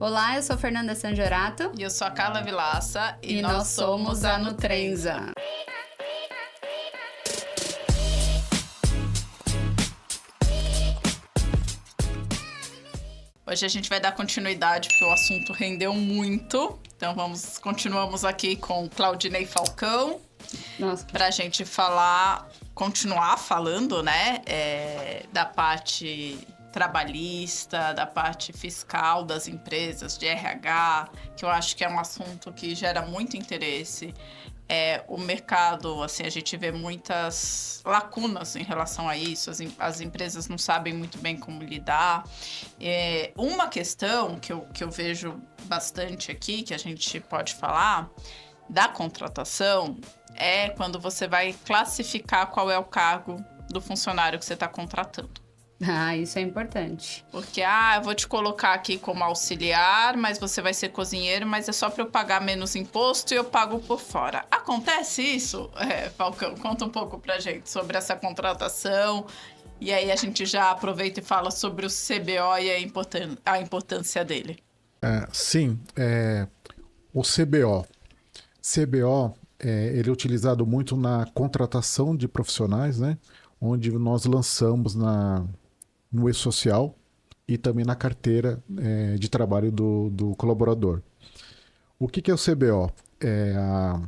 Olá, eu sou Fernanda Sanjorato. E eu sou a Carla Vilaça e nós somos a Nutrenza. Hoje a gente vai dar continuidade porque o assunto rendeu muito. Então continuamos aqui com Claudinei Falcão. Para a gente continuar falando, né, da parte trabalhista, da parte fiscal das empresas, de RH, que eu acho que é um assunto que gera muito interesse. O mercado, assim, a gente vê muitas lacunas em relação a isso, as empresas não sabem muito bem como lidar. Uma questão que eu vejo bastante aqui, que a gente pode falar, da contratação, é quando você vai classificar qual é o cargo do funcionário que você está contratando. Ah, isso é importante. Porque, eu vou te colocar aqui como auxiliar, mas você vai ser cozinheiro, mas é só para eu pagar menos imposto e eu pago por fora. Acontece isso, Falcão? Conta um pouco pra gente sobre essa contratação. E aí a gente já aproveita e fala sobre o CBO e a importância dele. Sim, o CBO. Ele é utilizado muito na contratação de profissionais, né? Onde nós lançamos no e-social e também na carteira de trabalho do colaborador. O que é o CBO? É a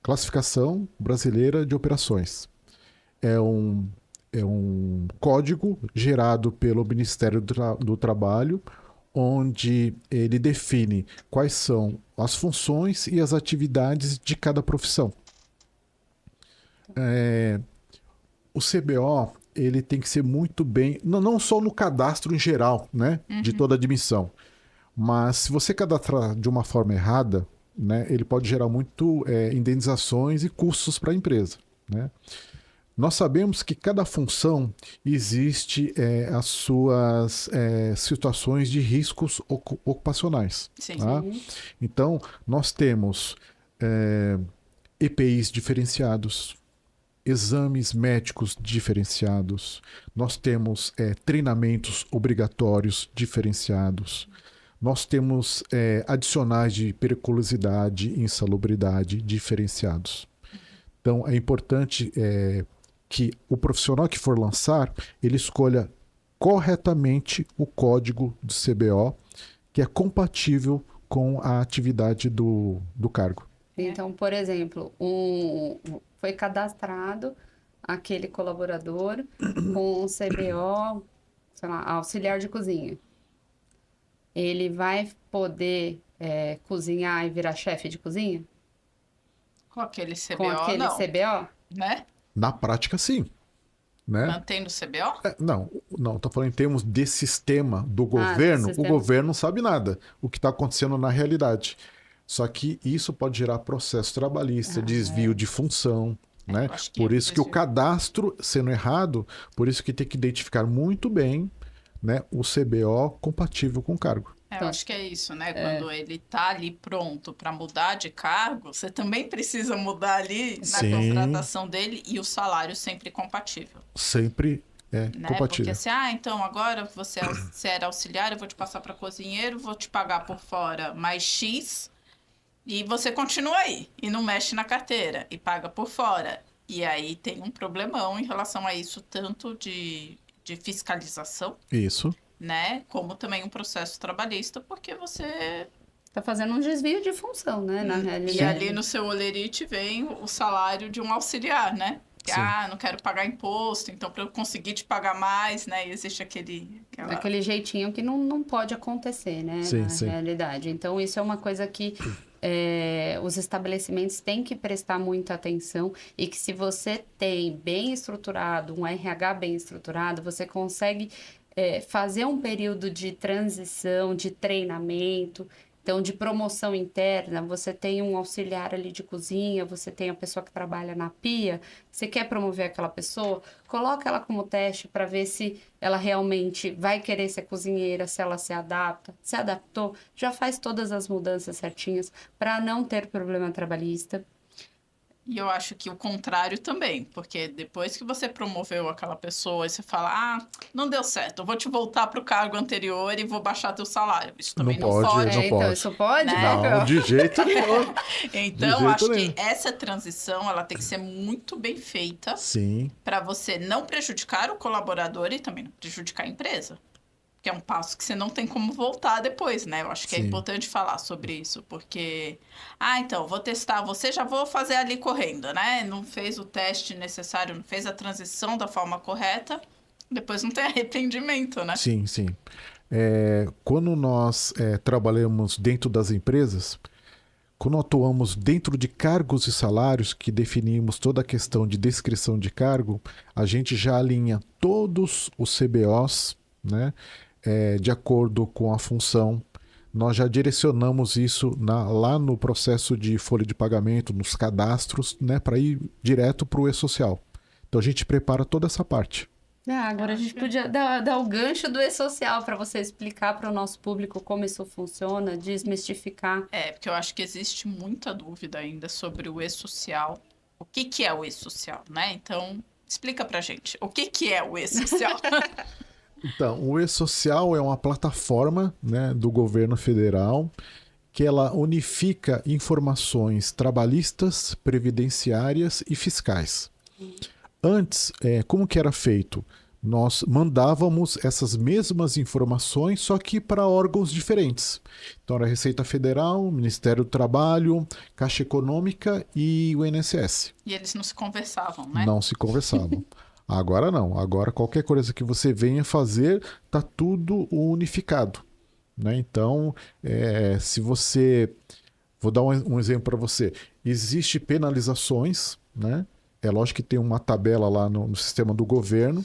Classificação Brasileira de Operações. É um código gerado pelo Ministério do Trabalho, onde ele define quais são as funções e as atividades de cada profissão. O CBO ele tem que ser muito bem, não só no cadastro em geral, né, de toda a admissão, mas se você cadastrar de uma forma errada, né, ele pode gerar muito indenizações e custos para a empresa, né? Nós sabemos que cada função existe as suas situações de riscos ocupacionais. Sim. Tá? Então, nós temos EPIs diferenciados, exames médicos diferenciados, nós temos treinamentos obrigatórios diferenciados, nós temos adicionais de periculosidade e insalubridade diferenciados. Então, é importante que o profissional que for lançar, ele escolha corretamente o código do CBO, que é compatível com a atividade do cargo. Então, por exemplo, foi cadastrado aquele colaborador com um CBO, sei lá, auxiliar de cozinha. Ele vai poder cozinhar e virar chefe de cozinha? Com aquele CBO, Com aquele não. CBO? Né? Na prática, sim. Né? Mantendo o CBO? Não, estou falando em termos de sistema do governo, o governo não sabe nada o que está acontecendo na realidade. Só que isso pode gerar processo trabalhista, desvio de função, né? Por isso que o cadastro sendo errado, por isso que tem que identificar muito bem, né, o CBO compatível com o cargo. Eu acho que é isso, né? Quando ele tá ali pronto para mudar de cargo, você também precisa mudar ali na contratação dele e o salário sempre compatível. Sempre compatível. Porque assim, então agora você era auxiliar, eu vou te passar para cozinheiro, vou te pagar por fora mais X e você continua aí e não mexe na carteira e paga por fora. E aí tem um problemão em relação a isso, tanto de fiscalização. Isso. Né? Como também um processo trabalhista, porque você está fazendo um desvio de função, né? Na realidade. E ali no seu olerite vem o salário de um auxiliar, né? Que, não quero pagar imposto, então para eu conseguir te pagar mais, né? E existe aquele jeitinho que não pode acontecer, né? Na realidade. Então, isso é uma coisa que os estabelecimentos têm que prestar muita atenção e que se você tem bem estruturado, um RH bem estruturado, você consegue fazer um período de transição, de treinamento, então de promoção interna. Você tem um auxiliar ali de cozinha, você tem a pessoa que trabalha na pia, você quer promover aquela pessoa, coloca ela como teste para ver se ela realmente vai querer ser cozinheira, se ela se adapta, se adaptou, já faz todas as mudanças certinhas para não ter problema trabalhista. E eu acho que o contrário também, porque depois que você promoveu aquela pessoa e você fala, não deu certo, eu vou te voltar para o cargo anterior e vou baixar teu salário. Isso também não pode. Não pode. Então, isso pode, né? Não, de jeito nenhum. Então, acho que essa transição, ela tem que ser muito bem feita. Sim. Para você não prejudicar o colaborador e também não prejudicar a empresa. Que é um passo que você não tem como voltar depois, né? Eu acho que é importante falar sobre isso, porque... então, vou testar, você já vou fazer ali correndo, né? Não fez o teste necessário, não fez a transição da forma correta, depois não tem arrependimento, né? Sim. Quando nós trabalhamos dentro das empresas, quando atuamos dentro de cargos e salários, que definimos toda a questão de descrição de cargo, a gente já alinha todos os CBOs, né? De acordo com a função. Nós já direcionamos isso lá no processo de folha de pagamento, nos cadastros, né, para ir direto para o e-social. Então a gente prepara toda essa parte. Agora a gente podia dar o gancho do e-social para você explicar para o nosso público como isso funciona, desmistificar. Porque eu acho que existe muita dúvida ainda sobre o e-social. O que é o e-social, né? Então, explica pra gente. O que é o e-social? Então, o e-social é uma plataforma, né, do governo federal que ela unifica informações trabalhistas, previdenciárias e fiscais. Antes, como que era feito? Nós mandávamos essas mesmas informações, só que para órgãos diferentes. Então, era a Receita Federal, Ministério do Trabalho, Caixa Econômica e o INSS. E eles não se conversavam, né? Não se conversavam. Agora não. Agora qualquer coisa que você venha fazer, está tudo unificado, né? Então, se você... Vou dar um exemplo para você. Existem penalizações, né? É lógico que tem uma tabela lá no sistema do governo,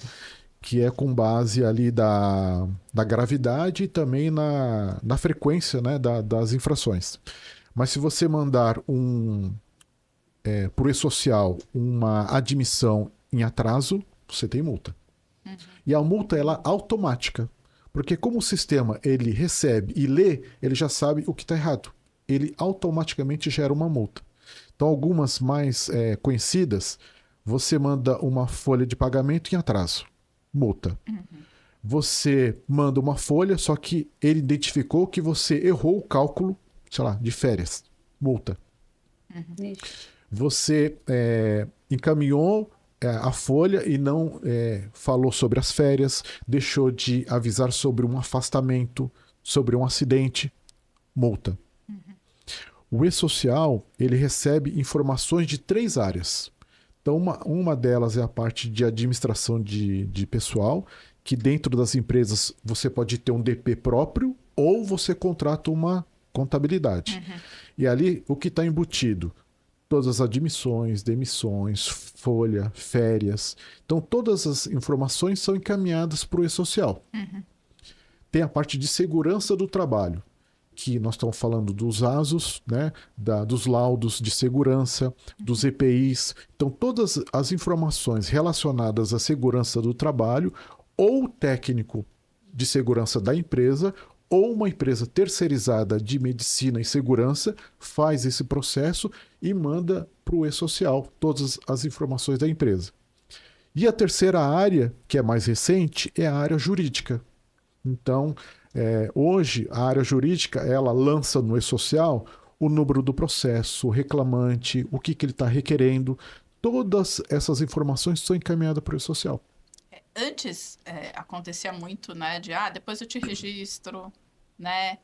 que é com base ali da gravidade e também na frequência, né, das infrações. Mas se você mandar por e-social uma admissão em atraso, você tem multa. Uhum. E a multa ela é automática, porque como o sistema ele recebe e lê, ele já sabe o que está errado. Ele automaticamente gera uma multa. Então, algumas mais conhecidas, você manda uma folha de pagamento em atraso, multa. Uhum. Você manda uma folha, só que ele identificou que você errou o cálculo, sei lá, de férias, multa. Uhum. Você encaminhou a folha e não falou sobre as férias, deixou de avisar sobre um afastamento, sobre um acidente, multa. Uhum. O e-social, ele recebe informações de 3 áreas. Então, uma delas é a parte de administração de pessoal, que dentro das empresas você pode ter um DP próprio ou você contrata uma contabilidade. Uhum. E ali, o que está embutido? Todas as admissões, demissões, folha, férias. Então, todas as informações são encaminhadas para o e-social. Uhum. Tem a parte de segurança do trabalho, que nós estamos falando dos ASUS, né, dos laudos de segurança, dos EPIs. Então, todas as informações relacionadas à segurança do trabalho, ou o técnico de segurança da empresa, ou uma empresa terceirizada de medicina e segurança faz esse processo e manda para o e-social todas as informações da empresa. E a terceira área, que é mais recente, é a área jurídica. Então, hoje, a área jurídica ela lança no e-social o número do processo, o reclamante, o que ele está requerendo. Todas essas informações são encaminhadas para o e-social. Antes, acontecia muito, né? Depois eu te registro, né?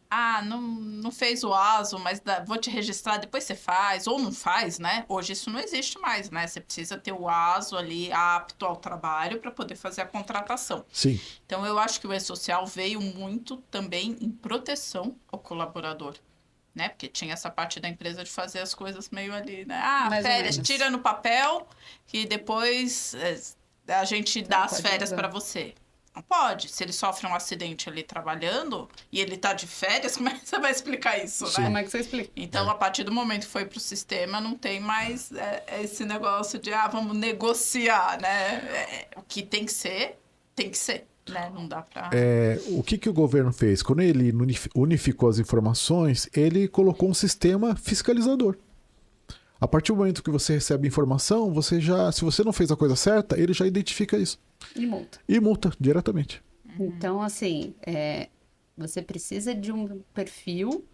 Não fez o ASO, mas vou te registrar, depois você faz, ou não faz, né? Hoje isso não existe mais, né? Você precisa ter o ASO ali apto ao trabalho para poder fazer a contratação. Sim. Então, eu acho que o e-social veio muito também em proteção ao colaborador, né? Porque tinha essa parte da empresa de fazer as coisas meio ali, né? Férias, tira no papel, que depois a gente dá as férias para você. Não pode. Se ele sofre um acidente ali trabalhando e ele tá de férias, como é que você vai explicar isso, Sim. né? Como é que você explica? Então, a partir do momento que foi pro sistema, não tem mais esse negócio de, vamos negociar, né? O que tem que ser, né? Não dá pra... O que o governo fez? Quando ele unificou as informações, ele colocou um sistema fiscalizador. A partir do momento que você recebe informação, se você não fez a coisa certa, ele já identifica isso. E multa. E multa, diretamente. Então, assim, você precisa de um perfil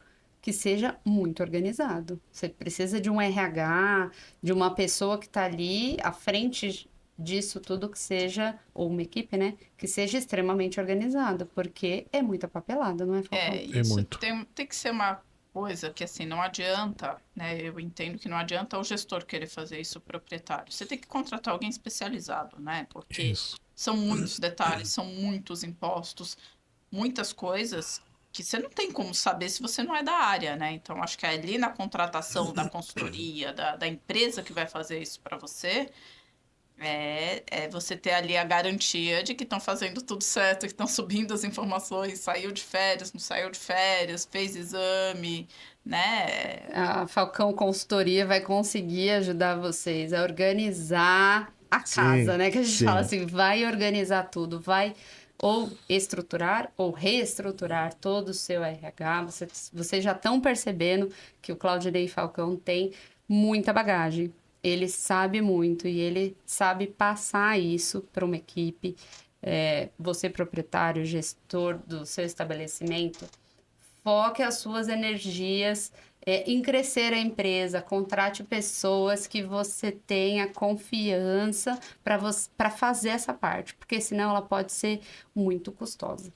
que seja muito organizado. Você precisa de um RH, de uma pessoa que está ali à frente disso tudo, que seja, ou uma equipe, né, que seja extremamente organizada, porque é muita papelada, não é, Falcão? Isso muito. Tem que ser uma coisa que, assim, não adianta, né, eu entendo que não adianta o gestor querer fazer isso, o proprietário. Você tem que contratar alguém especializado, né, porque são muitos detalhes, são muitos impostos, muitas coisas que você não tem como saber se você não é da área, né? Então, acho que ali na contratação da consultoria, da empresa que vai fazer isso para você, você ter ali a garantia de que estão fazendo tudo certo, que estão subindo as informações, saiu de férias, não saiu de férias, fez exame, né? A Falcão Consultoria vai conseguir ajudar vocês a organizar a casa, né? Que a gente fala assim, vai organizar tudo, vai ou estruturar ou reestruturar todo o seu RH. Vocês já estão percebendo que o Claudinei Falcão tem muita bagagem. Ele sabe muito e ele sabe passar isso para uma equipe. Você, proprietário, gestor do seu estabelecimento, foque as suas energias em crescer a empresa, contrate pessoas que você tenha confiança para fazer essa parte, porque senão ela pode ser muito custosa.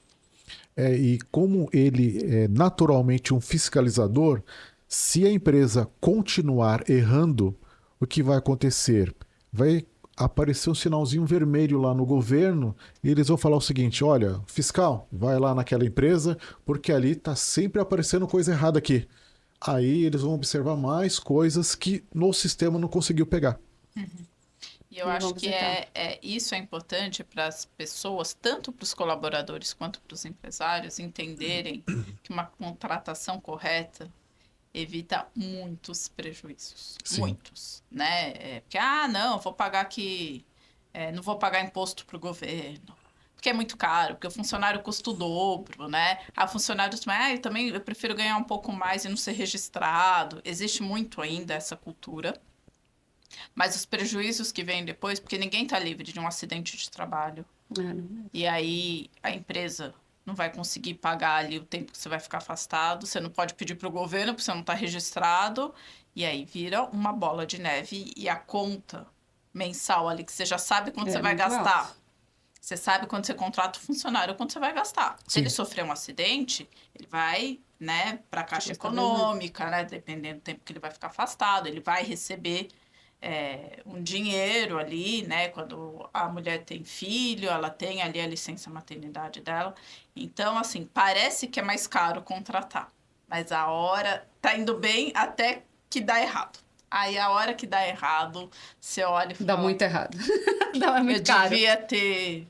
E como ele é naturalmente um fiscalizador, se a empresa continuar errando, o que vai acontecer? Vai aparecer um sinalzinho vermelho lá no governo e eles vão falar o seguinte: olha, fiscal, vai lá naquela empresa porque ali está sempre aparecendo coisa errada aqui. Aí eles vão observar mais coisas que no sistema não conseguiu pegar. E eu acho que isso é importante para as pessoas, tanto para os colaboradores quanto para os empresários, entenderem que uma contratação correta evita muitos prejuízos. Sim. Muitos, né? Porque, não, vou pagar aqui, não vou pagar imposto para o governo, porque é muito caro, porque o funcionário custa o dobro, né? Funcionários, eu prefiro ganhar um pouco mais e não ser registrado. Existe muito ainda essa cultura. Mas os prejuízos que vêm depois, porque ninguém está livre de um acidente de trabalho. E aí a empresa não vai conseguir pagar ali o tempo que você vai ficar afastado. Você não pode pedir para o governo, porque você não está registrado. E aí vira uma bola de neve. E a conta mensal ali, que você já sabe quanto você vai gastar. Alto. Você sabe quando você contrata o funcionário, quanto você vai gastar. Sim. Se ele sofrer um acidente, ele vai, né, para a Caixa Econômica, né, dependendo do tempo que ele vai ficar afastado. Ele vai receber um dinheiro ali, né? Quando a mulher tem filho, ela tem ali a licença maternidade dela. Então, assim, parece que é mais caro contratar. Mas a hora tá indo bem até que dá errado. Aí, a hora que dá errado, você olha e fala... Dá muito errado. Dá muito caro. Eu devia ter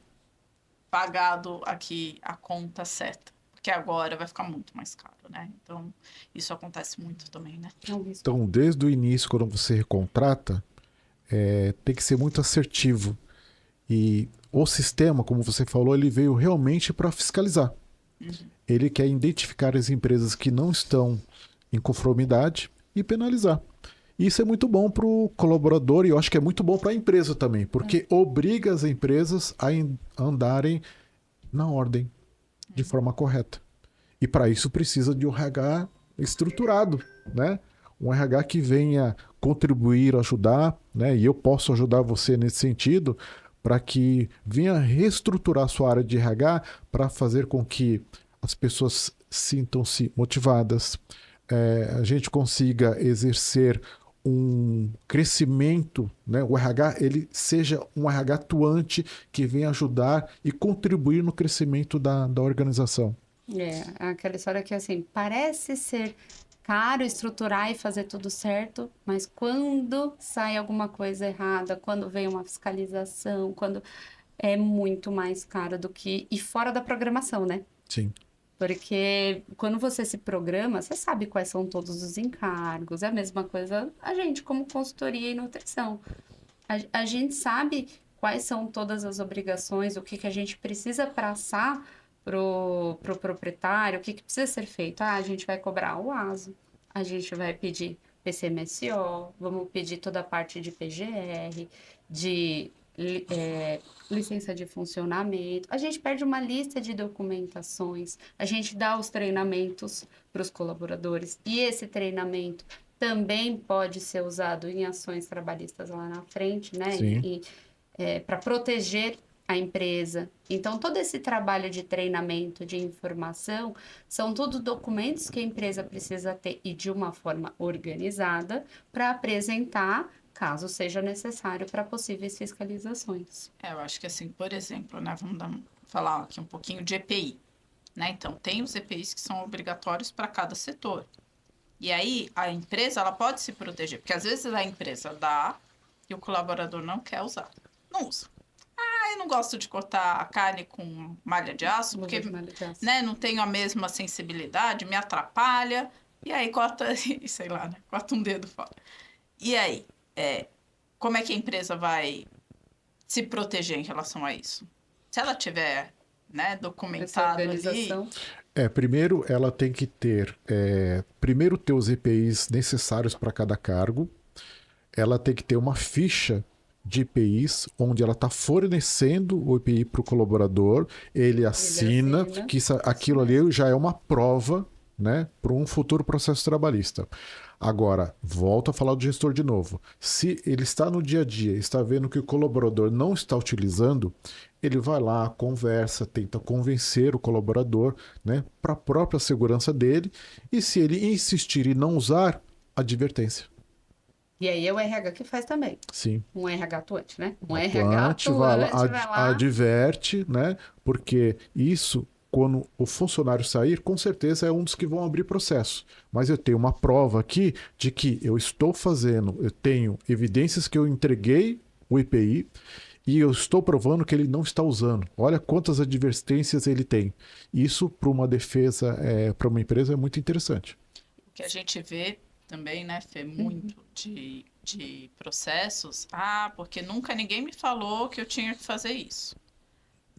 pagado aqui a conta certa. Porque agora vai ficar muito mais caro, né? Então, isso acontece muito também, né? Então, desde o início, quando você recontrata, tem que ser muito assertivo. E o sistema, como você falou, ele veio realmente para fiscalizar. Ele quer identificar as empresas que não estão em conformidade e penalizar. Isso é muito bom para o colaborador e eu acho que é muito bom para a empresa também, porque obriga as empresas a andarem na ordem, de forma correta. E para isso precisa de um RH estruturado, né? Um RH que venha contribuir, ajudar, né? E eu posso ajudar você nesse sentido, para que venha reestruturar a sua área de RH para fazer com que as pessoas sintam-se motivadas, a gente consiga exercer um crescimento, né? O RH ele seja um RH atuante que venha ajudar e contribuir no crescimento da organização. Aquela história que assim, parece ser caro estruturar e fazer tudo certo, mas quando sai alguma coisa errada, quando vem uma fiscalização, quando é muito mais caro do que... E fora da programação, né? Sim. Porque quando você se programa, você sabe quais são todos os encargos. É a mesma coisa a gente, como consultoria e nutrição. A gente sabe quais são todas as obrigações, o que a gente precisa passar pro proprietário, o que precisa ser feito. A gente vai cobrar o ASO, a gente vai pedir PCMSO, vamos pedir toda a parte de PGR, de licença de funcionamento. A gente pede uma lista de documentações, a gente dá os treinamentos para os colaboradores, e esse treinamento também pode ser usado em ações trabalhistas lá na frente, né? Para proteger a empresa. Então, todo esse trabalho de treinamento, de informação, são tudo documentos que a empresa precisa ter e de uma forma organizada para apresentar, caso seja necessário, para possíveis fiscalizações. Eu acho que assim, por exemplo, né, vamos falar aqui um pouquinho de EPI, né? Então, tem os EPIs que são obrigatórios para cada setor. E aí, a empresa, ela pode se proteger, porque às vezes a empresa dá e o colaborador não quer usar. Não usa. Eu não gosto de cortar a carne com malha de aço, porque né, não tenho a mesma sensibilidade, me atrapalha. E aí, corta, sei lá, né? Corta um dedo fora. E aí, como é que a empresa vai se proteger em relação a isso? Se ela tiver, né, documentado ali... Primeiro, ela tem que ter... primeiro, ter os EPIs necessários para cada cargo. Ela tem que ter uma ficha de EPIs, onde ela está fornecendo o EPI para o colaborador, ele assina que aquilo ali já é uma prova, né, para um futuro processo trabalhista. Agora, volto a falar do gestor de novo. Se ele está no dia a dia, está vendo que o colaborador não está utilizando, ele vai lá, conversa, tenta convencer o colaborador, né, para a própria segurança dele, e se ele insistir em não usar, advertência. E aí é o RH que faz também. Sim. Um RH atuante, né? Um RH atuante vai lá, adverte, né? Porque isso, quando o funcionário sair, com certeza é um dos que vão abrir processo. Mas eu tenho uma prova aqui de que eu estou fazendo, eu tenho evidências que eu entreguei o EPI e eu estou provando que ele não está usando. Olha quantas advertências ele tem. Isso, para uma defesa, para uma empresa, é muito interessante. O que a gente vê também, né, Fê, muito de processos. Porque nunca ninguém me falou que eu tinha que fazer isso.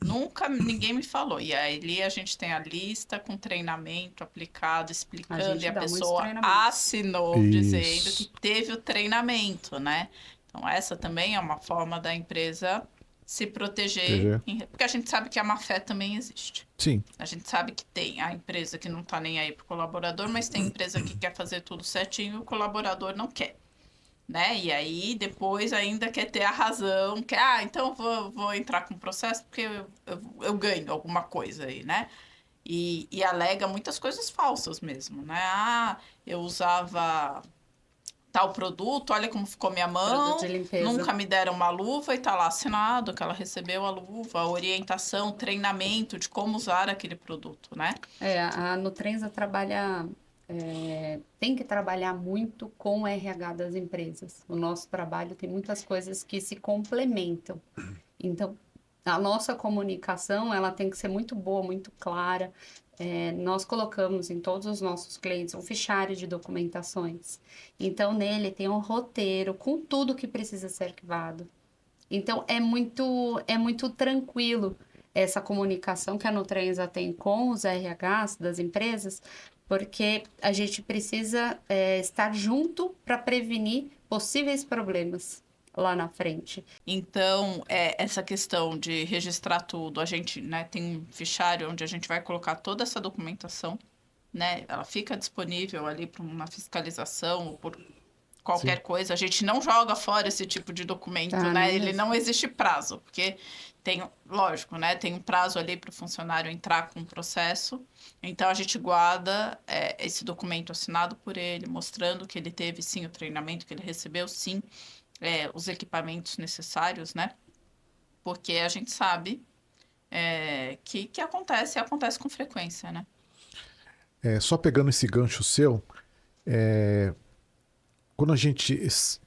Nunca ninguém me falou. E aí a gente tem a lista com treinamento aplicado, explicando, e a pessoa assinou dizendo que teve o treinamento, né? Então, essa também é uma forma da empresa se proteger. Porque a gente sabe que a má-fé também existe. Sim. A gente sabe que tem a empresa que não está nem aí pro colaborador, mas tem empresa que quer fazer tudo certinho e o colaborador não quer. Né? E aí, depois ainda quer ter a razão, que, então vou entrar com o processo porque eu ganho alguma coisa aí, né? E alega muitas coisas falsas mesmo, né? Eu usava tal produto, olha como ficou minha mão, nunca me deram uma luva e tá lá assinado que ela recebeu a luva, a orientação, treinamento de como usar aquele produto, né? A Nutrenza trabalha... tem que trabalhar muito com o RH das empresas. O nosso trabalho tem muitas coisas que se complementam. Então, a nossa comunicação, ela tem que ser muito boa, muito clara. Nós colocamos em todos os nossos clientes um fichário de documentações. Então, nele tem um roteiro com tudo que precisa ser arquivado. Então, é muito tranquilo essa comunicação que a Nutrenza tem com os RHs das empresas, porque a gente precisa estar junto para prevenir possíveis problemas lá na frente. Então, essa questão de registrar tudo, a gente, né, tem um fichário onde a gente vai colocar toda essa documentação, né? Ela fica disponível ali para uma fiscalização ou por qualquer coisa. A gente não joga fora esse tipo de documento, né? Ele não existe prazo, porque tem, lógico, né? Tem um prazo ali para o funcionário entrar com o processo. Então, a gente guarda esse documento assinado por ele, mostrando que ele teve, sim, o treinamento, que ele recebeu, sim, os equipamentos necessários, né? Porque a gente sabe que acontece com frequência, né? Só pegando esse gancho seu, quando a gente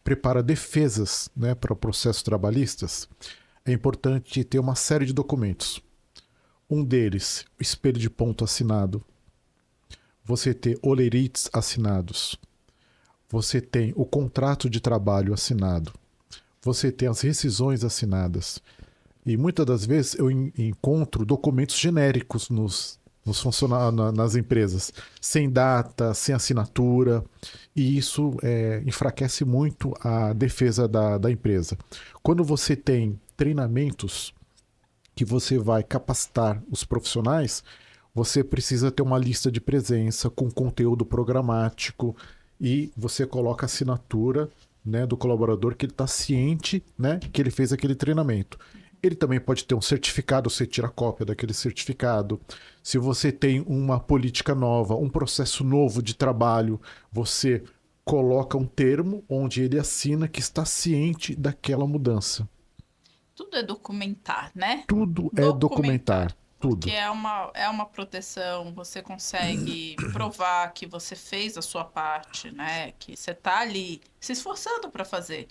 prepara defesas, né, para processos trabalhistas, é importante ter uma série de documentos. Um deles, o espelho de ponto assinado. Você ter olerites assinados. Você tem o contrato de trabalho assinado. Você tem as rescisões assinadas. E muitas das vezes eu encontro documentos genéricos nas empresas, sem data, sem assinatura, e isso enfraquece muito a defesa da empresa. Quando você tem treinamentos que você vai capacitar os profissionais, você precisa ter uma lista de presença com conteúdo programático e você coloca a assinatura, né, do colaborador que ele está ciente, né, que ele fez aquele treinamento. Ele também pode ter um certificado, você tira cópia daquele certificado. Se você tem uma política nova, um processo novo de trabalho, você coloca um termo onde ele assina que está ciente daquela mudança. Tudo é documentar, né? Tudo é documentar. Tudo. Porque é uma proteção, você consegue provar que você fez a sua parte, né? Que você está ali se esforçando para fazer.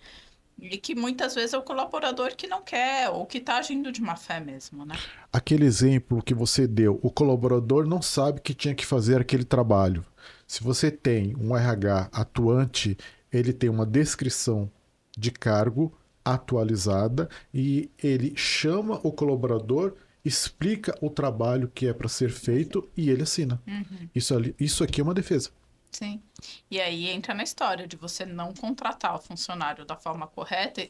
E que muitas vezes é o colaborador que não quer, ou que está agindo de má fé mesmo, né? Aquele exemplo que você deu, o colaborador não sabe que tinha que fazer aquele trabalho. Se você tem um RH atuante, ele tem uma descrição de cargo atualizada e ele chama o colaborador, explica o trabalho que é para ser feito e ele assina. Isso aqui é uma defesa. Sim. E aí entra na história de você não contratar o funcionário da forma correta.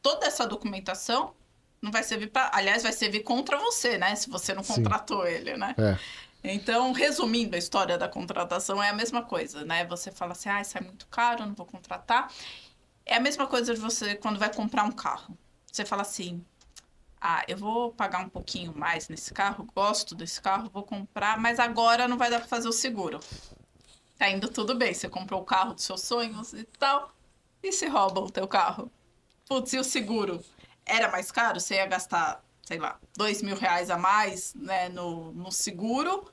Toda essa documentação não vai servir para... Aliás, vai servir contra você, né? Se você não contratou ele, né? Então, resumindo a história da contratação, é a mesma coisa, né? Você fala assim, isso é muito caro, eu não vou contratar. É a mesma coisa de você quando vai comprar um carro. Você fala assim, eu vou pagar um pouquinho mais nesse carro, gosto desse carro, vou comprar, mas agora não vai dar para fazer o seguro. Tá indo tudo bem, você comprou o carro dos seus sonhos e tal, e se roubam o teu carro? Putz, e o seguro? Era mais caro? Você ia gastar, sei lá, R$2.000 a mais, né, no seguro.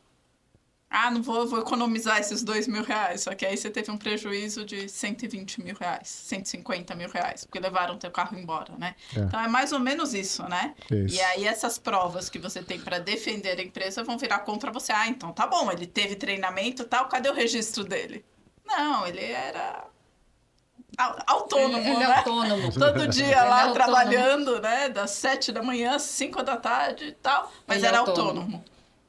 Não vou economizar esses R$2.000, só que aí você teve um prejuízo de R$120.000, R$150.000, porque levaram o teu carro embora, né? Então é mais ou menos isso, né? Isso. E aí essas provas que você tem para defender a empresa vão virar contra você. Então tá bom, ele teve treinamento e tal, cadê o registro dele? Não, ele era autônomo, ele né? É autônomo. Todo dia lá trabalhando, né? Das 7 da manhã às 5 da tarde e tal, mas ele era autônomo,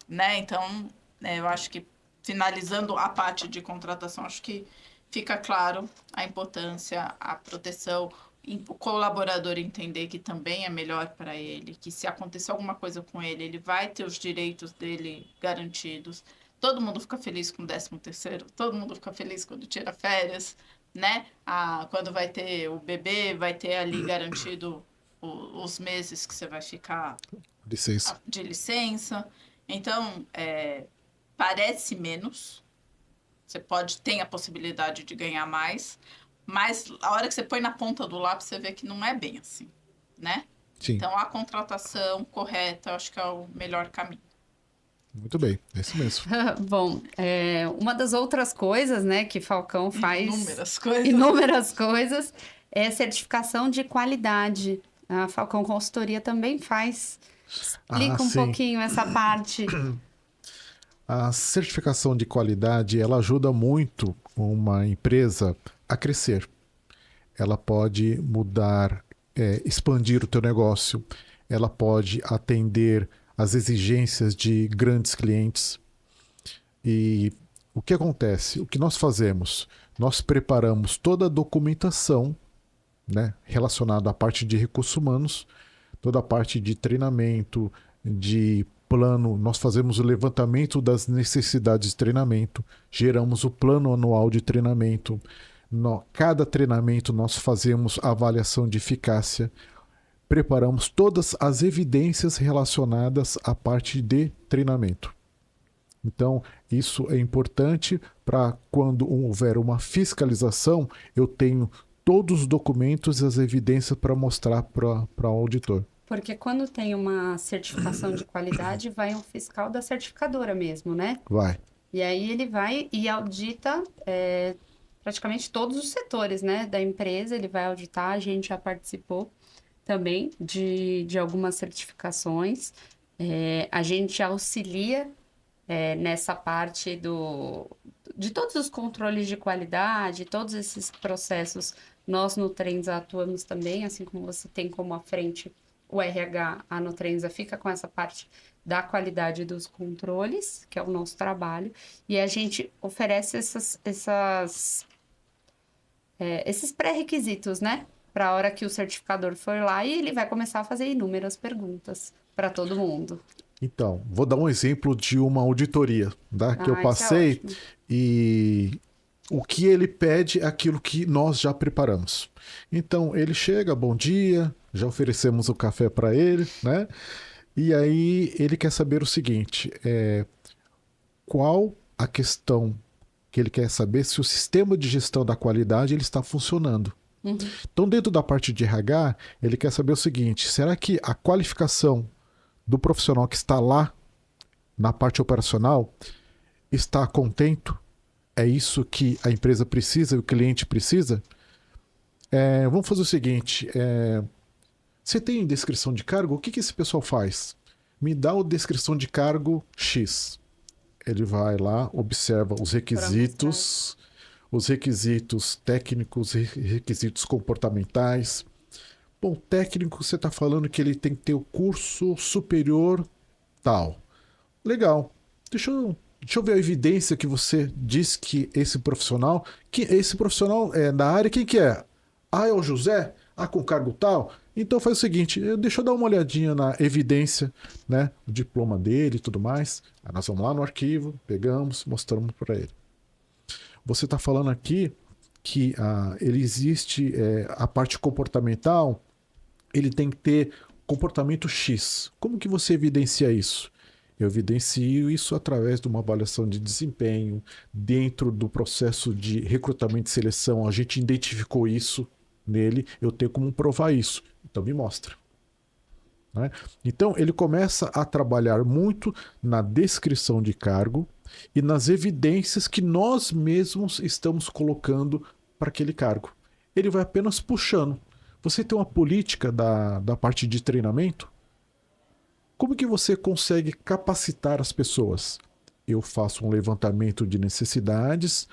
né? Então... eu acho que, finalizando a parte de contratação, acho que fica claro a importância, a proteção, o colaborador entender que também é melhor para ele, que se acontecer alguma coisa com ele, ele vai ter os direitos dele garantidos. Todo mundo fica feliz com o 13º, todo mundo fica feliz quando tira férias, né? Quando vai ter o bebê, vai ter ali garantido os meses que você vai ficar de licença. Então, parece menos, você tem a possibilidade de ganhar mais, mas a hora que você põe na ponta do lápis, você vê que não é bem assim, né? Sim. Então, a contratação correta, eu acho que é o melhor caminho. Muito bem, é isso mesmo. Bom, uma das outras coisas, né, que Falcão faz... Inúmeras coisas, é certificação de qualidade. A Falcão Consultoria também faz. Explica um pouquinho essa parte. A certificação de qualidade, ela ajuda muito uma empresa a crescer. Ela pode mudar, expandir o teu negócio, ela pode atender às exigências de grandes clientes. E o que acontece? O que nós fazemos? Nós preparamos toda a documentação, né, relacionada à parte de recursos humanos, toda a parte de treinamento, de plano, nós fazemos o levantamento das necessidades de treinamento, geramos o plano anual de treinamento. Cada treinamento nós fazemos a avaliação de eficácia, preparamos todas as evidências relacionadas à parte de treinamento. Então, isso é importante para quando houver uma fiscalização, eu tenho todos os documentos e as evidências para mostrar para o auditor. Porque quando tem uma certificação de qualidade, vai um fiscal da certificadora mesmo, né? Vai. E aí ele vai e audita praticamente todos os setores, né, da empresa. Ele vai auditar, a gente já participou também de algumas certificações. A gente auxilia nessa parte de todos os controles de qualidade, todos esses processos. Nós no Nutrenza atuamos também, assim como você tem como à frente o RH, a Nutrenza fica com essa parte da qualidade dos controles, que é o nosso trabalho, e a gente oferece esses pré-requisitos, né? Para a hora que o certificador for lá e ele vai começar a fazer inúmeras perguntas para todo mundo. Então, vou dar um exemplo de uma auditoria, tá? Que eu passei e o que ele pede é aquilo que nós já preparamos. Então, ele chega, bom dia, já oferecemos o café para ele, né? E aí ele quer saber o seguinte, qual a questão que ele quer saber se o sistema de gestão da qualidade ele está funcionando. Uhum. Então, dentro da parte de RH, ele quer saber o seguinte, será que a qualificação do profissional que está lá na parte operacional está contento? É isso que a empresa precisa e o cliente precisa? Vamos fazer o seguinte, você tem descrição de cargo? O que esse pessoal faz? Me dá a descrição de cargo X. Ele vai lá, observa os requisitos técnicos, requisitos comportamentais. Bom, técnico, você está falando que ele tem que ter o curso superior tal. Legal. Deixa eu ver a evidência que você diz que esse profissional é da área, quem que é? É o José? Com cargo tal? Então faz o seguinte, deixa eu dar uma olhadinha na evidência, né? O diploma dele e tudo mais. Aí nós vamos lá no arquivo, pegamos, mostramos para ele. Você está falando aqui que ele existe, a parte comportamental, ele tem que ter comportamento X. Como que você evidencia isso? Eu evidencio isso através de uma avaliação de desempenho. Dentro do processo de recrutamento e seleção, a gente identificou isso nele, eu tenho como provar isso. Então me mostra. Né? Então ele começa a trabalhar muito na descrição de cargo e nas evidências que nós mesmos estamos colocando para aquele cargo. Ele vai apenas puxando. Você tem uma política da parte de treinamento? Como que você consegue capacitar as pessoas? Eu faço um levantamento de necessidades.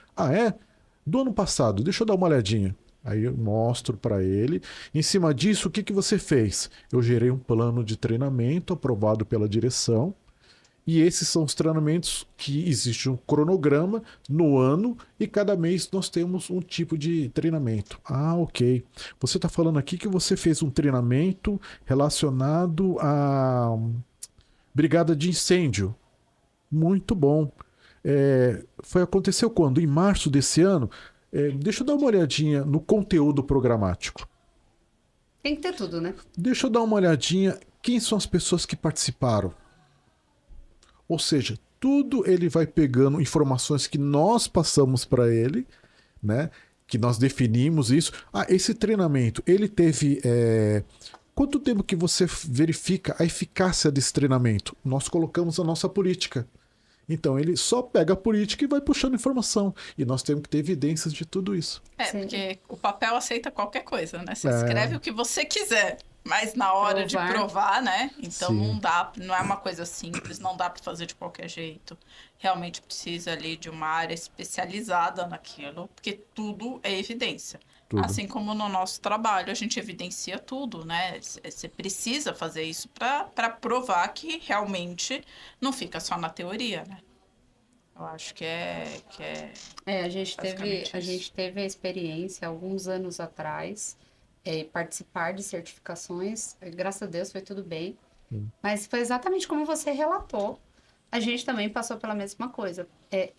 Do ano passado, deixa eu dar uma olhadinha. Aí eu mostro para ele. Em cima disso, o que você fez? Eu gerei um plano de treinamento aprovado pela direção. E esses são os treinamentos que existe um cronograma no ano e cada mês nós temos um tipo de treinamento. Ok. Você está falando aqui que você fez um treinamento relacionado à brigada de incêndio. Muito bom. Aconteceu quando? Em março desse ano? Deixa eu dar uma olhadinha no conteúdo programático. Tem que ter tudo, né? Deixa eu dar uma olhadinha quem são as pessoas que participaram. Ou seja, tudo ele vai pegando informações que nós passamos para ele, né? Que nós definimos isso. Esse treinamento, ele teve... Quanto tempo que você verifica a eficácia desse treinamento? Nós colocamos a nossa política. Então, ele só pega a política e vai puxando informação. E nós temos que ter evidências de tudo isso. Sim. Porque o papel aceita qualquer coisa, né? Você escreve o que você quiser, mas na hora de provar, né? Então, não é uma coisa simples, não dá para fazer de qualquer jeito. Realmente precisa ali de uma área especializada naquilo, porque tudo é evidência. Tudo. Assim como no nosso trabalho, a gente evidencia tudo, né? Você precisa fazer isso para provar que realmente não fica só na teoria, né? Eu acho que a gente teve a experiência alguns anos atrás, participar de certificações, graças a Deus foi tudo bem, mas foi exatamente como você relatou. A gente também passou pela mesma coisa,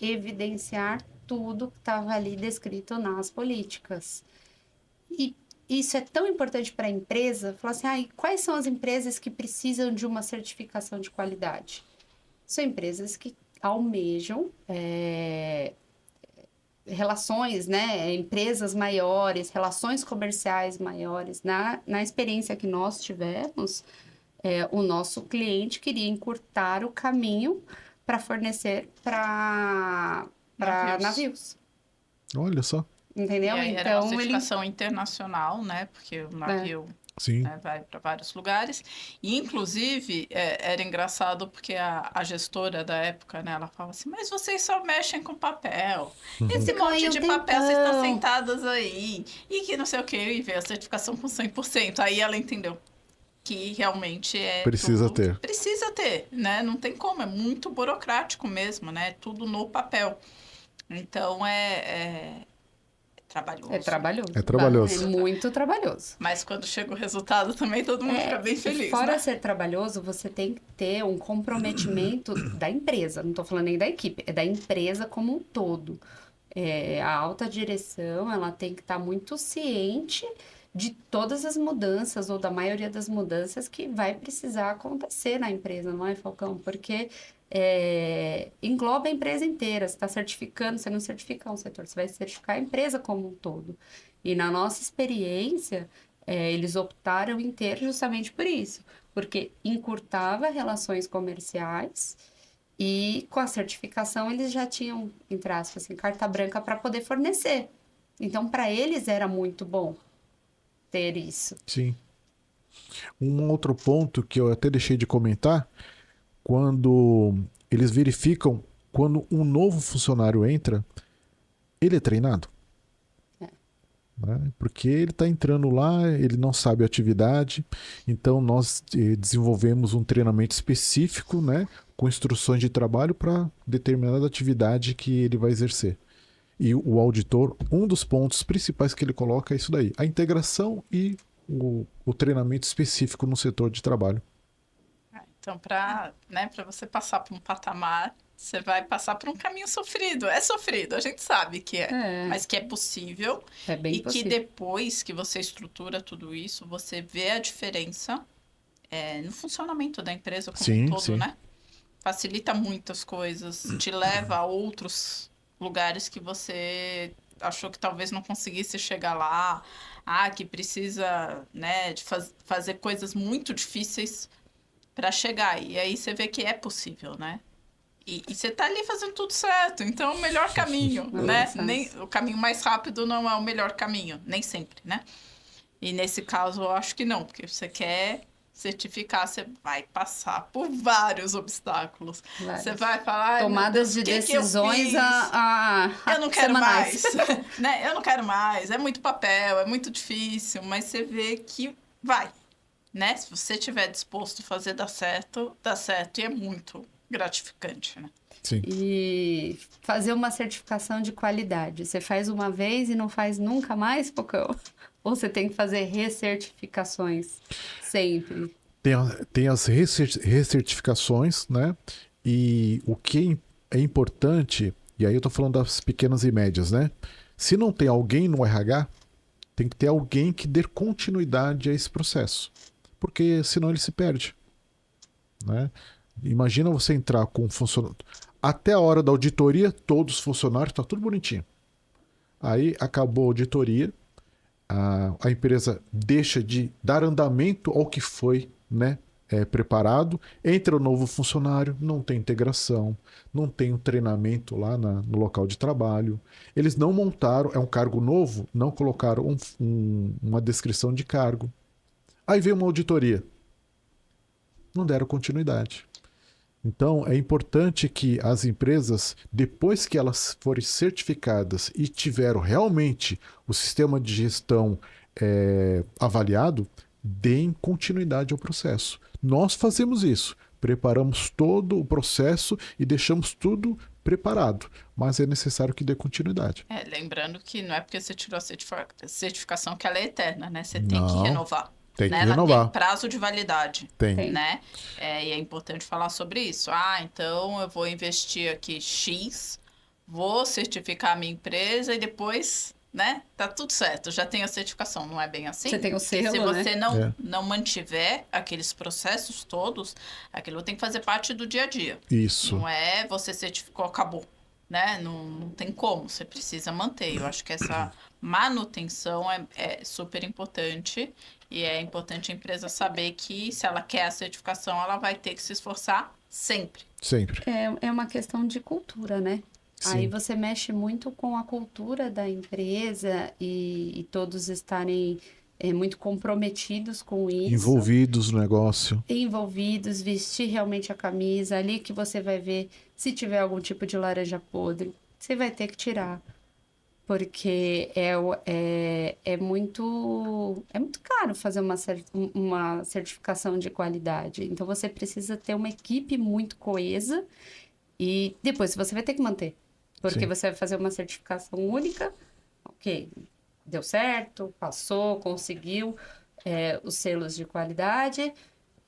evidenciar tudo que estava ali descrito nas políticas. E isso é tão importante para a empresa, falar assim, quais são as empresas que precisam de uma certificação de qualidade? São empresas que almejam relações, né? Empresas maiores, relações comerciais maiores. Na experiência que nós tivemos, o nosso cliente queria encurtar o caminho para fornecer para navios. Olha só. Entendeu? E aí era uma certificação internacional, né? Porque o navio vai para vários lugares. E, inclusive, era engraçado porque a gestora da época, né? Ela falava assim, mas vocês só mexem com papel. Esse monte de papel, vocês estão sentadas aí. E que não sei o quê. E veio a certificação com 100%. Aí ela entendeu. que realmente precisa ter. Precisa ter, né? Não tem como, é muito burocrático mesmo, né? Tudo no papel. Então, é trabalhoso. É trabalhoso. É trabalhoso. É muito trabalhoso. Mas quando chega o resultado também todo mundo fica bem feliz, fora né? ser trabalhoso, você tem que ter um comprometimento da empresa. Não estou falando nem da equipe, é da empresa como um todo. A alta direção, ela tem que estar muito ciente de todas as mudanças, ou da maioria das mudanças que vai precisar acontecer na empresa, não é, Falcão? Porque engloba a empresa inteira. Você está certificando, você não certifica um setor, você vai certificar a empresa como um todo. E na nossa experiência, eles optaram em ter justamente por isso, porque encurtava relações comerciais e com a certificação eles já tinham, entre aspas, assim, carta branca para poder fornecer. Então, para eles era muito bom ter isso. Sim. Um outro ponto que eu até deixei de comentar, quando eles verificam, quando um novo funcionário entra, ele é treinado. Né? Porque ele está entrando lá, ele não sabe a atividade, então nós desenvolvemos um treinamento específico, né, com instruções de trabalho para determinada atividade que ele vai exercer. E o auditor, um dos pontos principais que ele coloca é isso daí, a integração e o treinamento específico no setor de trabalho. Então, para você passar por um patamar, você vai passar por um caminho sofrido. É sofrido, a gente sabe que mas que é possível. É bem possível. Que depois que você estrutura tudo isso, você vê a diferença no funcionamento da empresa como um todo, né? Facilita muitas coisas, te leva a outros lugares que você achou que talvez não conseguisse chegar lá, que precisa, né, de fazer coisas muito difíceis para chegar. E aí você vê que é possível, né? E você tá ali fazendo tudo certo, então é o melhor caminho, né? O caminho mais rápido não é o melhor caminho, nem sempre, né? E nesse caso eu acho que não, porque você quer certificar, você vai passar por vários obstáculos. Você vai falar... Tomadas de decisões eu não quero mais. Né? Eu não quero mais. É muito papel, é muito difícil, mas você vê que vai. Né? Se você estiver disposto a fazer dar certo e é muito gratificante, né? Sim. E fazer uma certificação de qualidade. Você faz uma vez e não faz nunca mais, Pocão? Ou você tem que fazer recertificações sempre? Tem as recertificações, né? E o que é importante, e aí eu tô falando das pequenas e médias, né? Se não tem alguém no RH, tem que ter alguém que dê continuidade a esse processo. Porque senão ele se perde. Né? Imagina você entrar com um funcionário. Até a hora da auditoria, todos os funcionários, está tudo bonitinho. Aí acabou a auditoria, a empresa deixa de dar andamento ao que foi, né, preparado, entra o novo funcionário, não tem integração, não tem um treinamento lá no local de trabalho. Eles não montaram, é um cargo novo, não colocaram uma descrição de cargo. Aí veio uma auditoria. Não deram continuidade. Então, é importante que as empresas, depois que elas forem certificadas e tiveram realmente o sistema de gestão avaliado, deem continuidade ao processo. Nós fazemos isso. Preparamos todo o processo e deixamos tudo preparado. Mas é necessário que dê continuidade. Lembrando que não é porque você tirou a certificação que ela é eterna, né? Você tem que renovar. Tem que renovar. Ela tem prazo de validade. Tem. Né? E é importante falar sobre isso. Então eu vou investir aqui X, vou certificar a minha empresa e depois, né? Tá tudo certo, já tenho a certificação. Não é bem assim? Você tem o selo, Se você né? não mantiver aqueles processos todos, aquilo tem que fazer parte do dia a dia. Isso. Não é você certificou, acabou. Né? Não tem como, você precisa manter. Eu acho que essa manutenção é super importante e é importante a empresa saber que se ela quer a certificação, ela vai ter que se esforçar sempre. Sempre. É uma questão de cultura, né? Sim. Aí você mexe muito com a cultura da empresa e todos estarem muito comprometidos com isso. Envolvidos no negócio. Envolvidos, vestir realmente a camisa. Ali que você vai ver se tiver algum tipo de laranja podre, você vai ter que tirar. porque é muito caro fazer uma certificação de qualidade. Então, você precisa ter uma equipe muito coesa e depois você vai ter que manter. Porque Sim. você vai fazer uma certificação única, ok, deu certo, passou, conseguiu os selos de qualidade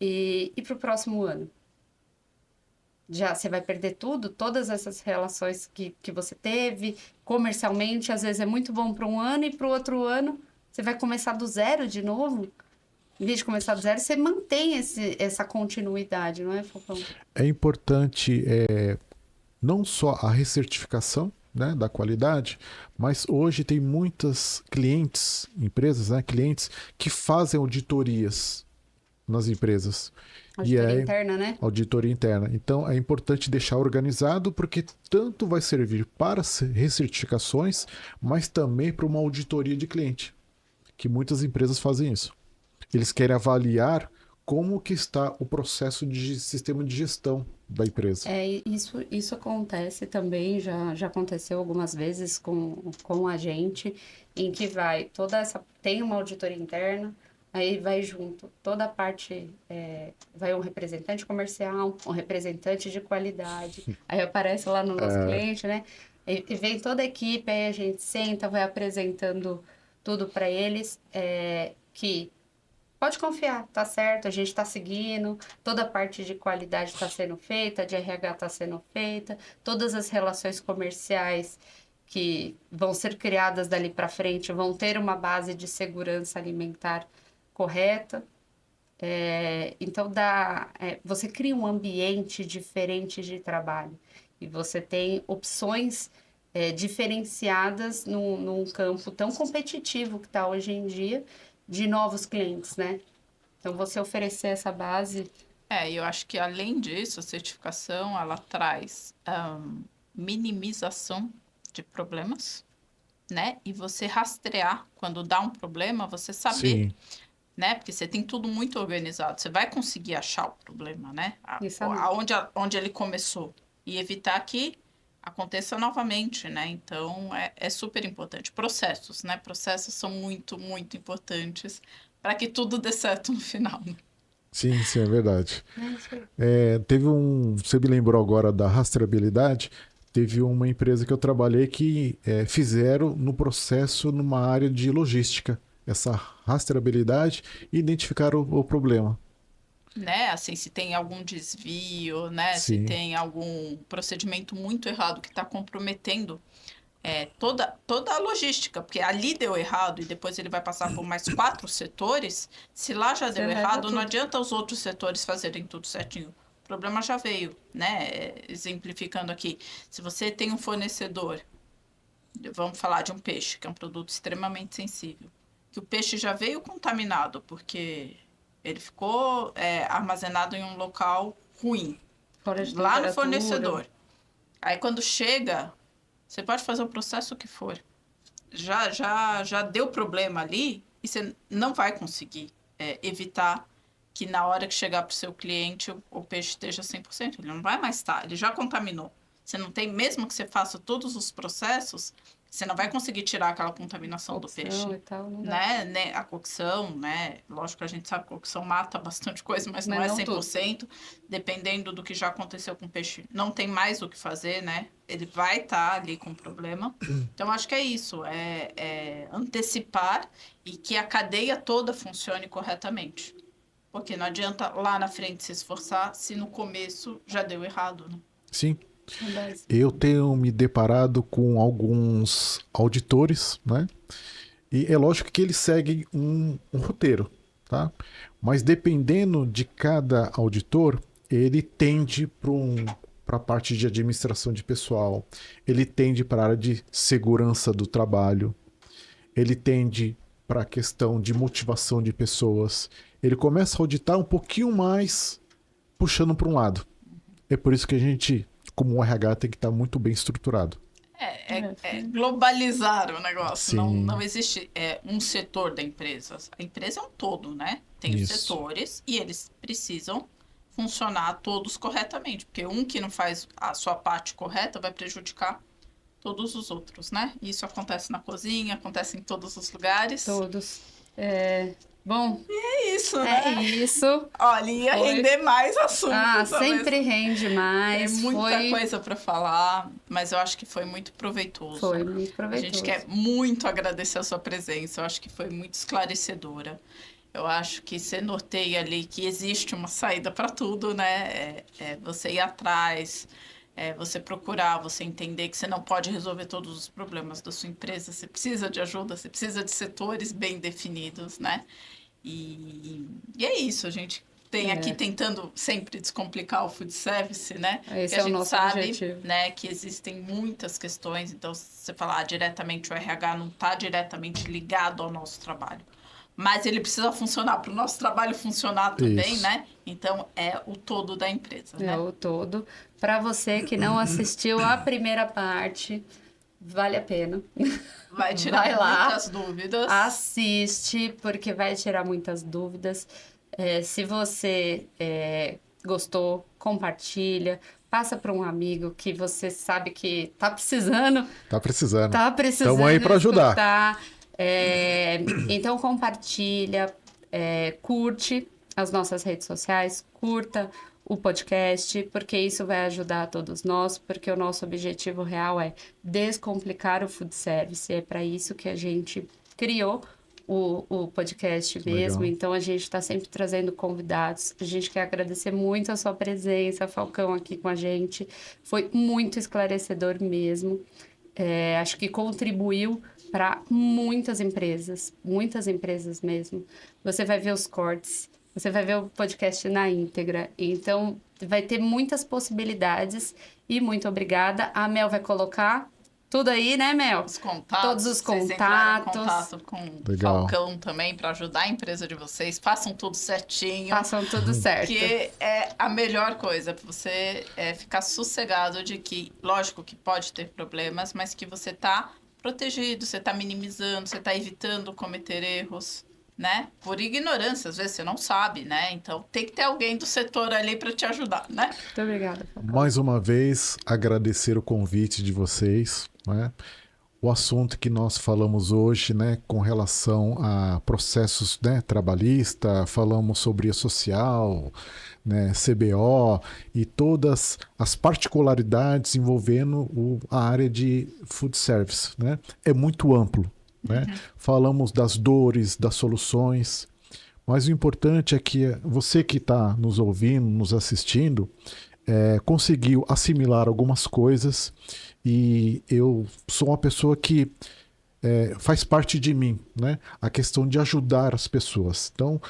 e para o próximo ano? Já você vai perder tudo, todas essas relações que você teve, comercialmente, às vezes é muito bom para um ano e para o outro ano você vai começar do zero de novo. Em vez de começar do zero, você mantém essa continuidade, não é, Falcão? É importante não só a recertificação, né, da qualidade, mas hoje tem muitas empresas, né, clientes que fazem auditorias nas empresas. Auditoria interna, né? Auditoria interna. Então, é importante deixar organizado, porque tanto vai servir para recertificações, mas também para uma auditoria de cliente, que muitas empresas fazem isso. Eles querem avaliar como que está o processo de sistema de gestão da empresa. Isso acontece também, já aconteceu algumas vezes com a gente, em que tem uma auditoria interna, aí vai junto toda a parte, vai um representante comercial, um representante de qualidade, aí aparece lá no nosso cliente, né? E vem toda a equipe, aí a gente senta, vai apresentando tudo para eles, que pode confiar, tá certo, a gente tá seguindo, toda a parte de qualidade está sendo feita, de RH está sendo feita, todas as relações comerciais que vão ser criadas dali para frente vão ter uma base de segurança alimentar correta. Então, você cria um ambiente diferente de trabalho e você tem opções diferenciadas num campo tão competitivo que está hoje em dia, de novos clientes, né? Então, você oferecer essa base... eu acho que, além disso, a certificação, ela traz minimização de problemas, né? E você rastrear, quando dá um problema, você saber... Sim. Né? Porque você tem tudo muito organizado. Você vai conseguir achar o problema, né? Onde ele começou. E evitar que aconteça novamente, né? Então, é super importante. Processos, né? Processos são muito, muito importantes para que tudo dê certo no final. Sim, é verdade. Você me lembrou agora da rastreabilidade. Teve uma empresa que eu trabalhei que fizeram no processo numa área de logística essa rastreabilidade e identificar o problema. Né, assim, se tem algum desvio, né, Sim. se tem algum procedimento muito errado que está comprometendo toda a logística, porque ali deu errado e depois ele vai passar por mais 4 setores, se lá já deu errado, não adianta os outros setores fazerem tudo certinho. O problema já veio, né, exemplificando aqui, se você tem um fornecedor, vamos falar de um peixe, que é um produto extremamente sensível, que o peixe já veio contaminado, porque ele ficou armazenado em um local ruim, lá no fornecedor. Aí, quando chega, você pode fazer o processo que for. Já deu problema ali e você não vai conseguir evitar que, na hora que chegar para o seu cliente, o peixe esteja 100%. Ele não vai mais estar, ele já contaminou. Você não tem, mesmo que você faça todos os processos... Você não vai conseguir tirar aquela contaminação do peixe, e tal, não né? A cocção, né? Lógico que a gente sabe que a cocção mata bastante coisa, mas não é 100%. Tudo. Dependendo do que já aconteceu com o peixe, não tem mais o que fazer, né? Ele vai estar ali com problema. Então, acho que é isso. Antecipar e que a cadeia toda funcione corretamente. Porque não adianta lá na frente se esforçar se no começo já deu errado, né? Sim. Eu tenho me deparado com alguns auditores, né? E é lógico que eles seguem um roteiro, tá? Mas dependendo de cada auditor, ele tende para a parte de administração de pessoal, ele tende para a área de segurança do trabalho, ele tende para a questão de motivação de pessoas. Ele começa a auditar um pouquinho mais puxando para um lado. É por isso que a gente, como o RH, tem que estar muito bem estruturado. Globalizar o negócio. Não existe um setor da empresa. A empresa é um todo, né? Tem os setores e eles precisam funcionar todos corretamente. Porque um que não faz a sua parte correta vai prejudicar todos os outros, né? Isso acontece na cozinha, acontece em todos os lugares. Todos. Bom, e é isso, né? É isso. Olha, ia render mais assuntos. Sempre rende mais. Tem muita coisa para falar, mas eu acho que foi muito proveitoso. Foi muito proveitoso. A gente quer muito agradecer a sua presença, eu acho que foi muito esclarecedora. Eu acho que você norteia ali que existe uma saída para tudo, né? Você ir atrás, você procurar, você entender que você não pode resolver todos os problemas da sua empresa, você precisa de ajuda, você precisa de setores bem definidos, né? E é isso, a gente tem aqui tentando sempre descomplicar o food service, né? Esse que a é o gente nosso sabe, objetivo. né, que existem muitas questões, então se você falar diretamente o RH não está diretamente ligado ao nosso trabalho. Mas ele precisa funcionar para o nosso trabalho funcionar também, Isso. né? Então, é o todo da empresa, né? É o todo. Para você que não assistiu a primeira parte, vale a pena. Vai tirar muitas dúvidas. Assiste, porque vai tirar muitas dúvidas. Se você gostou, compartilha. Passa para um amigo que você sabe que tá precisando. Tá precisando. Estamos aí para ajudar. Então compartilha, curte as nossas redes sociais, curta o podcast, porque isso vai ajudar a todos nós, porque o nosso objetivo real é descomplicar o food service. É para isso que a gente criou o podcast mesmo. Legal. Então a gente está sempre trazendo convidados. A gente quer agradecer muito a sua presença, Falcão, aqui com a gente. Foi muito esclarecedor mesmo. Acho que contribuiu para muitas empresas mesmo. Você vai ver os cortes, você vai ver o podcast na íntegra. Então, vai ter muitas possibilidades e muito obrigada. A Mel vai colocar tudo aí, né, Mel? Os contatos. Todos os contatos. Em contato com o Falcão também, para ajudar a empresa de vocês. Façam tudo certinho. Façam tudo certo. Que é a melhor coisa, para você ficar sossegado de que, lógico que pode ter problemas, mas que você está protegido, você está minimizando, você está evitando cometer erros, né? Por ignorância, às vezes você não sabe, né? Então, tem que ter alguém do setor ali para te ajudar, né? Muito obrigada, Falcão. Mais uma vez, agradecer o convite de vocês, né? O assunto que nós falamos hoje, né, com relação a processos, né, trabalhista, falamos sobre e-social, né, CBO e todas as particularidades envolvendo a área de food service, né? É muito amplo, né? Falamos das dores, das soluções, mas o importante é que você que está nos ouvindo, nos assistindo, conseguiu assimilar algumas coisas. E eu sou uma pessoa que faz parte de mim, né? A questão de ajudar as pessoas. Então,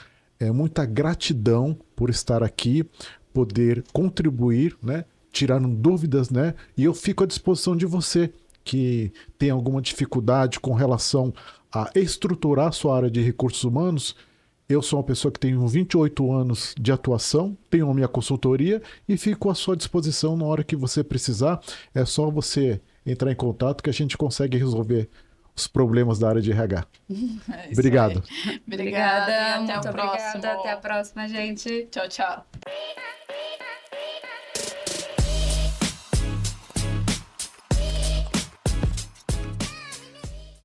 muita gratidão por estar aqui, poder contribuir, né? Tirando dúvidas, né? E eu fico à disposição de você que tem alguma dificuldade com relação a estruturar sua área de recursos humanos. Eu sou uma pessoa que tenho 28 anos de atuação, tenho a minha consultoria e fico à sua disposição na hora que você precisar. É só você entrar em contato que a gente consegue resolver os problemas da área de RH. Obrigado. Obrigada. Até o próximo. Até a próxima, gente. Tchau, tchau.